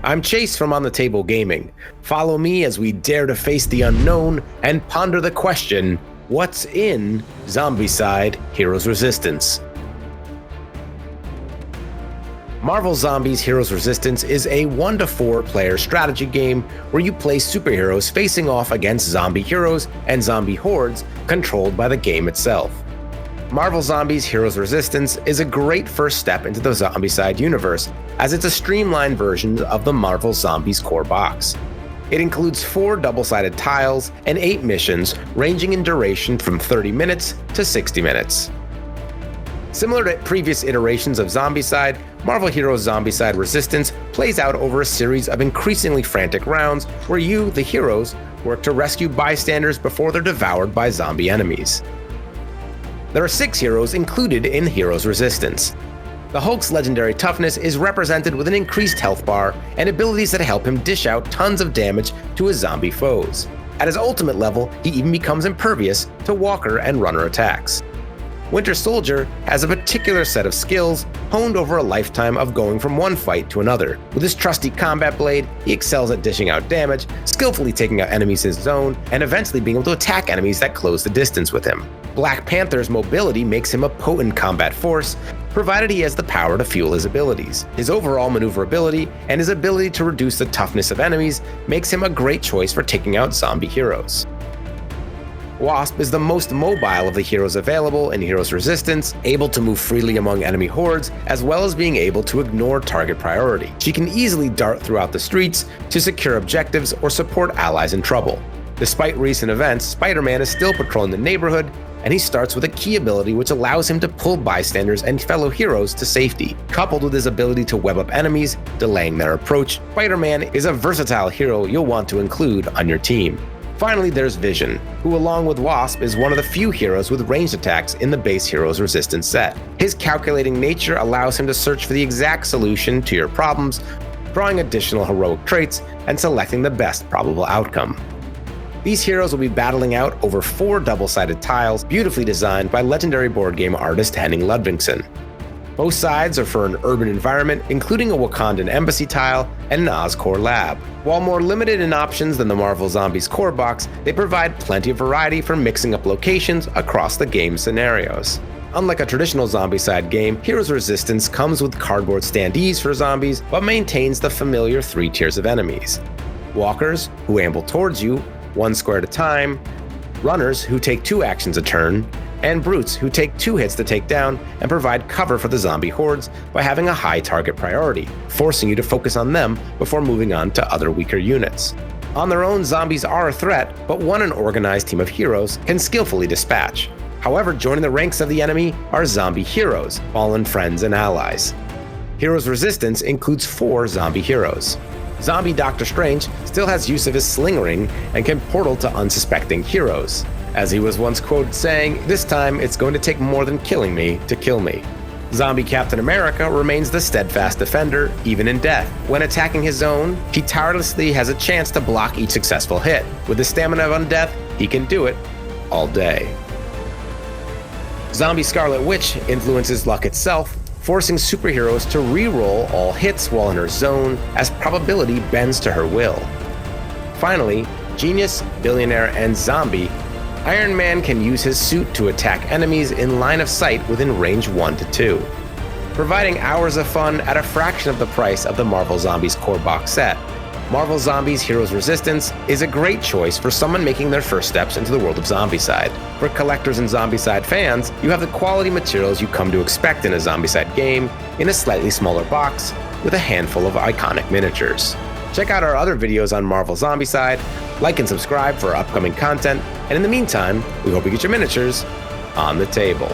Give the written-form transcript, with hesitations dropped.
I'm Chase from On the Table Gaming. Follow me as we dare to face the unknown and ponder the question, what's in Zombicide: Heroes Resistance? Marvel Zombies Heroes Resistance is a 1-to-4 player strategy game where you play superheroes facing off against zombie heroes and zombie hordes controlled by the game itself. Marvel Zombies Heroes Resistance is a great first step into the Zombicide universe, as it's a streamlined version of the Marvel Zombies core box. It includes 4 double-sided tiles and 8 missions ranging in duration from 30 minutes to 60 minutes. Similar to previous iterations of Zombicide, Marvel Heroes Zombicide Resistance plays out over a series of increasingly frantic rounds where you, the heroes, work to rescue bystanders before they're devoured by zombie enemies. There are 6 heroes included in Heroes Resistance. The Hulk's legendary toughness is represented with an increased health bar and abilities that help him dish out tons of damage to his zombie foes. At his ultimate level, he even becomes impervious to walker and runner attacks. Winter Soldier has a particular set of skills honed over a lifetime of going from one fight to another. With his trusty combat blade, he excels at dishing out damage, skillfully taking out enemies in his zone, and eventually being able to attack enemies that close the distance with him. Black Panther's mobility makes him a potent combat force, provided he has the power to fuel his abilities. His overall maneuverability and his ability to reduce the toughness of enemies makes him a great choice for taking out zombie heroes. Wasp is the most mobile of the heroes available in Heroes Resistance, able to move freely among enemy hordes, as well as being able to ignore target priority. She can easily dart throughout the streets to secure objectives or support allies in trouble. Despite recent events, Spider-Man is still patrolling the neighborhood, and he starts with a key ability which allows him to pull bystanders and fellow heroes to safety. Coupled with his ability to web up enemies, delaying their approach, Spider-Man is a versatile hero you'll want to include on your team. Finally, there's Vision, who along with Wasp is one of the few heroes with ranged attacks in the base Heroes Resistance set. His calculating nature allows him to search for the exact solution to your problems, drawing additional heroic traits and selecting the best probable outcome. These heroes will be battling out over 4 double-sided tiles beautifully designed by legendary board game artist Henning Ludvigsen. Both sides are for an urban environment, including a Wakandan embassy tile and an Oscorp lab. While more limited in options than the Marvel Zombies core box, they provide plenty of variety for mixing up locations across the game's scenarios. Unlike a traditional Zombicide game, Heroes Resistance comes with cardboard standees for zombies, but maintains the familiar 3 tiers of enemies. Walkers, who amble towards you, 1 square at a time, runners, who take 2 actions a turn, and brutes, who take 2 hits to take down and provide cover for the zombie hordes by having a high target priority, forcing you to focus on them before moving on to other weaker units. On their own, zombies are a threat, but one an organized team of heroes can skillfully dispatch. However, joining the ranks of the enemy are zombie heroes, fallen friends and allies. Heroes Resistance includes 4 zombie heroes. Zombie Doctor Strange still has use of his sling ring and can portal to unsuspecting heroes. As he was once quoted saying, "This time it's going to take more than killing me to kill me." Zombie Captain America remains the steadfast defender, even in death. When attacking his own, he tirelessly has a chance to block each successful hit. With the stamina of undeath, he can do it all day. Zombie Scarlet Witch influences luck itself, forcing superheroes to re-roll all hits while in her zone as probability bends to her will. Finally, Genius, Billionaire, and Zombie, Iron Man can use his suit to attack enemies in line of sight within range 1 to 2, providing hours of fun at a fraction of the price of the Marvel Zombies core box set. Marvel Zombies Heroes Resistance is a great choice for someone making their first steps into the world of Zombicide. For collectors and Zombicide fans, you have the quality materials you come to expect in a Zombicide game in a slightly smaller box with a handful of iconic miniatures. Check out our other videos on Marvel Zombicide, like and subscribe for upcoming content, and in the meantime, we hope you get your miniatures on the table.